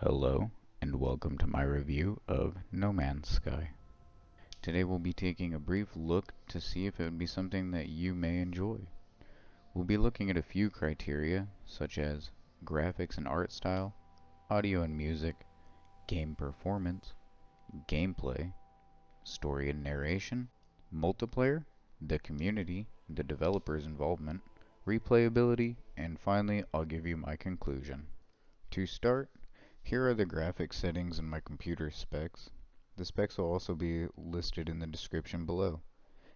Hello, and welcome to my review of No Man's Sky. Today we'll be taking a brief look to see if it would be something that you may enjoy. We'll be looking at a few criteria, such as graphics and art style, audio and music, game performance, gameplay, story and narration, multiplayer, the community, the developer's involvement, replayability, and finally I'll give you my conclusion. To start, here are the graphics settings and my computer specs. The specs will also be listed in the description below.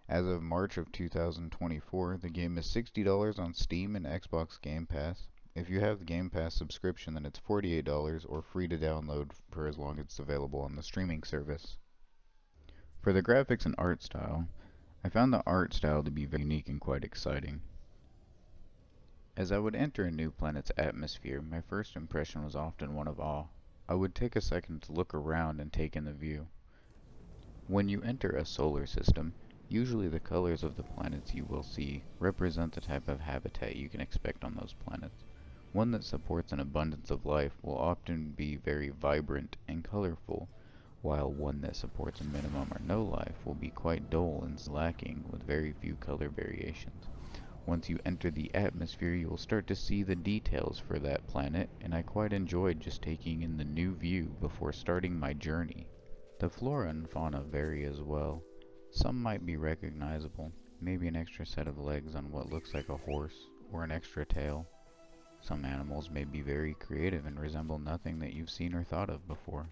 As of March of 2024, the game is $60 on Steam and Xbox Game Pass. If you have the Game Pass subscription, then it's $48 or free to download for as long as it's available on the streaming service. For the graphics and art style, I found the art style to be very unique and quite exciting. As I would enter a new planet's atmosphere, my first impression was often one of awe. I would take a second to look around and take in the view. When you enter a solar system, usually the colors of the planets you will see represent the type of habitat you can expect on those planets. One that supports an abundance of life will often be very vibrant and colorful, while one that supports a minimum or no life will be quite dull and lacking with very few color variations. Once you enter the atmosphere, you will start to see the details for that planet, and I quite enjoyed just taking in the new view before starting my journey. The flora and fauna vary as well. Some might be recognizable, maybe an extra set of legs on what looks like a horse, or an extra tail. Some animals may be very creative and resemble nothing that you've seen or thought of before.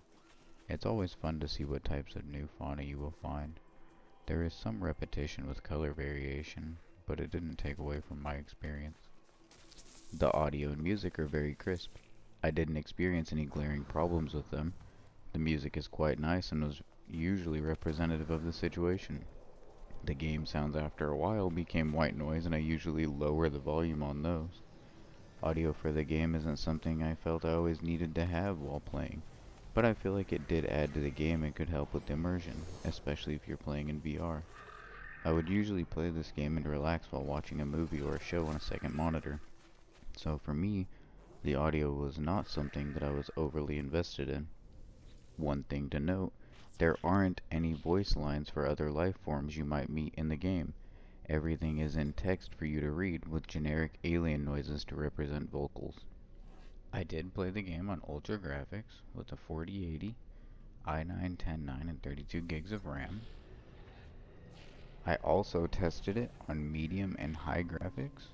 It's always fun to see what types of new fauna you will find. There is some repetition with color variation, but it didn't take away from my experience. The audio and music are very crisp. I didn't experience any glaring problems with them. The music is quite nice and was usually representative of the situation. The game sounds after a while became white noise and I usually lower the volume on those. Audio for the game isn't something I felt I always needed to have while playing, but I feel like it did add to the game and could help with immersion, especially if you're playing in VR. I would usually play this game and relax while watching a movie or a show on a second monitor, so for me, the audio was not something that I was overly invested in. One thing to note, there aren't any voice lines for other life forms you might meet in the game. Everything is in text for you to read, with generic alien noises to represent vocals. I did play the game on ultra graphics with a 4080, i9 109 and 32 gigs of RAM. I also tested it on medium and high graphics,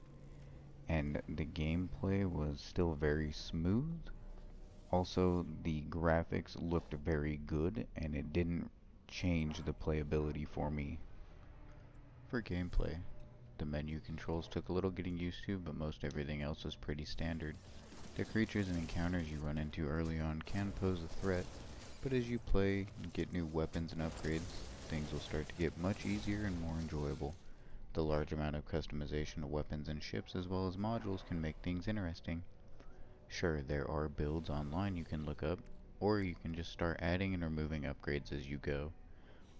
and the gameplay was still very smooth. Also, the graphics looked very good, and it didn't change the playability for me. For gameplay, the menu controls took a little getting used to, but most everything else was pretty standard. The creatures and encounters you run into early on can pose a threat, but as you play and get new weapons and upgrades, things will start to get much easier and more enjoyable. The large amount of customization of weapons and ships as well as modules can make things interesting. Sure, there are builds online you can look up, or you can just start adding and removing upgrades as you go.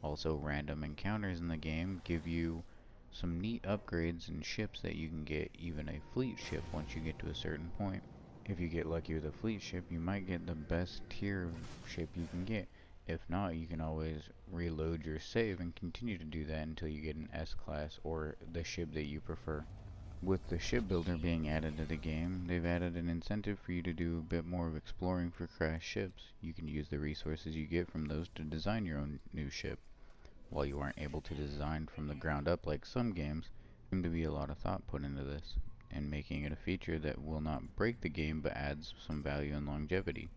Also, random encounters in the game give you some neat upgrades and ships that you can get, even a fleet ship once you get to a certain point. If you get lucky with a fleet ship, you might get the best tier ship you can get. If not, you can always reload your save and continue to do that until you get an S class or the ship that you prefer. With the shipbuilder being added to the game, they've added an incentive for you to do a bit more of exploring for crashed ships. You can use the resources you get from those to design your own new ship. While you aren't able to design from the ground up like some games, there seems to be a lot of thought put into this, and making it a feature that will not break the game but adds some value and longevity.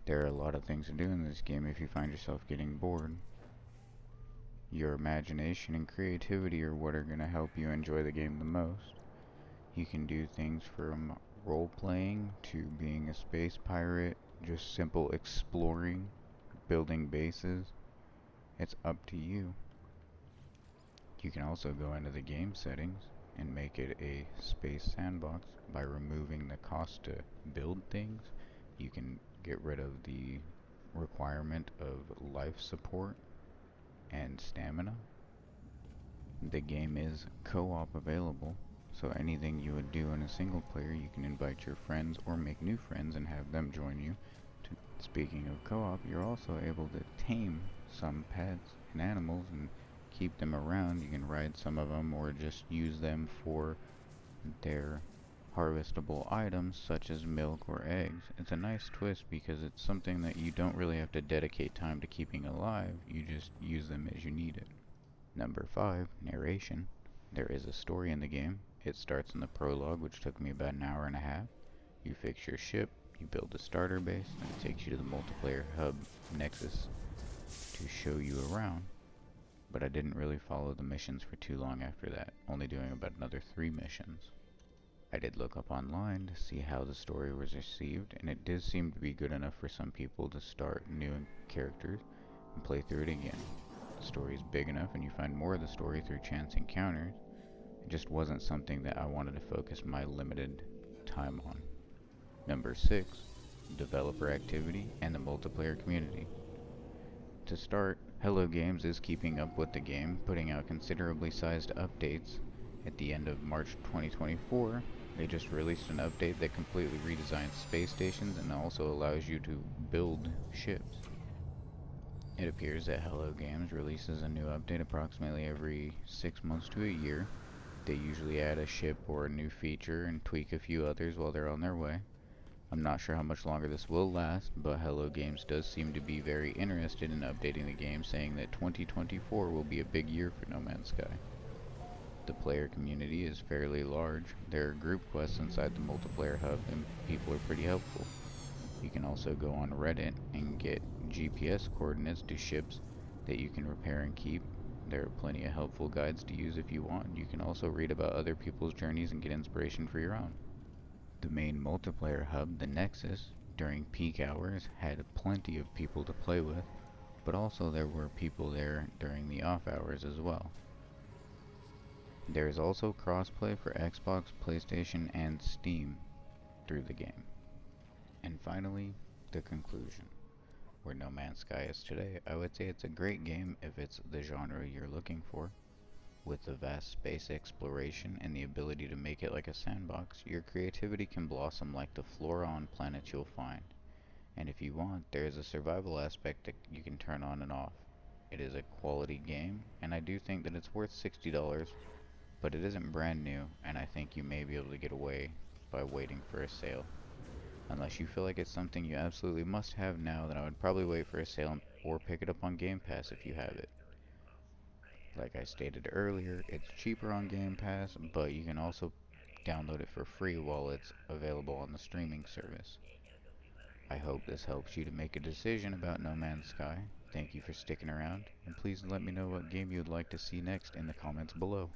There are a lot of things to do in this game if you find yourself getting bored. Your imagination and creativity are what are going to help you enjoy the game the most. You can do things from role playing to being a space pirate, just simple exploring, building bases. It's up to you. You can also go into the game settings and make it a space sandbox by removing the cost to build things. You can get rid of the requirement of life support and stamina. The game is co-op available. So anything you would do in a single player, you can invite your friends or make new friends and have them join you. Speaking of co-op, you're also able to tame some pets and animals and keep them around. You can ride some of them or just use them for their harvestable items such as milk or eggs. It's a nice twist because it's something that you don't really have to dedicate time to keeping alive, you just use them as you need it. Number 5, narration. There is a story in the game. It starts in the prologue, which took me about an hour and a half. You fix your ship, you build a starter base, and it takes you to the multiplayer hub Nexus to show you around. But I didn't really follow the missions for too long after that, only doing about another 3 missions. I did look up online to see how the story was received, and it did seem to be good enough for some people to start new characters and play through it again. The story is big enough and you find more of the story through chance encounters. It just wasn't something that I wanted to focus my limited time on. Number 6, developer activity and the multiplayer community. To start, Hello Games is keeping up with the game, putting out considerably sized updates. At the end of March 2024, they just released an update that completely redesigns space stations and also allows you to build ships. It appears that Hello Games releases a new update approximately every 6 months to a year. They usually add a ship or a new feature and tweak a few others while they're on their way. I'm not sure how much longer this will last, but Hello Games does seem to be very interested in updating the game, saying that 2024 will be a big year for No Man's Sky. The player community is fairly large. There are group quests inside the multiplayer hub and people are pretty helpful. You can also go on Reddit and get GPS coordinates to ships that you can repair and keep. There are plenty of helpful guides to use if you want. You can also read about other people's journeys and get inspiration for your own. The main multiplayer hub, the Nexus, during peak hours had plenty of people to play with, but also there were people there during the off hours as well. There is also crossplay for Xbox, PlayStation, and Steam through the game. And finally, the conclusion. Where No Man's Sky is today, I would say it's a great game if it's the genre you're looking for. With the vast space exploration and the ability to make it like a sandbox, your creativity can blossom like the flora on planets you'll find. And if you want, there is a survival aspect that you can turn on and off. It is a quality game, and I do think that it's worth $60, but it isn't brand new, and I think you may be able to get away by waiting for a sale. Unless you feel like it's something you absolutely must have now, then I would probably wait for a sale or pick it up on Game Pass if you have it. Like I stated earlier, it's cheaper on Game Pass, but you can also download it for free while it's available on the streaming service. I hope this helps you to make a decision about No Man's Sky. Thank you for sticking around, and please let me know what game you would like to see next in the comments below.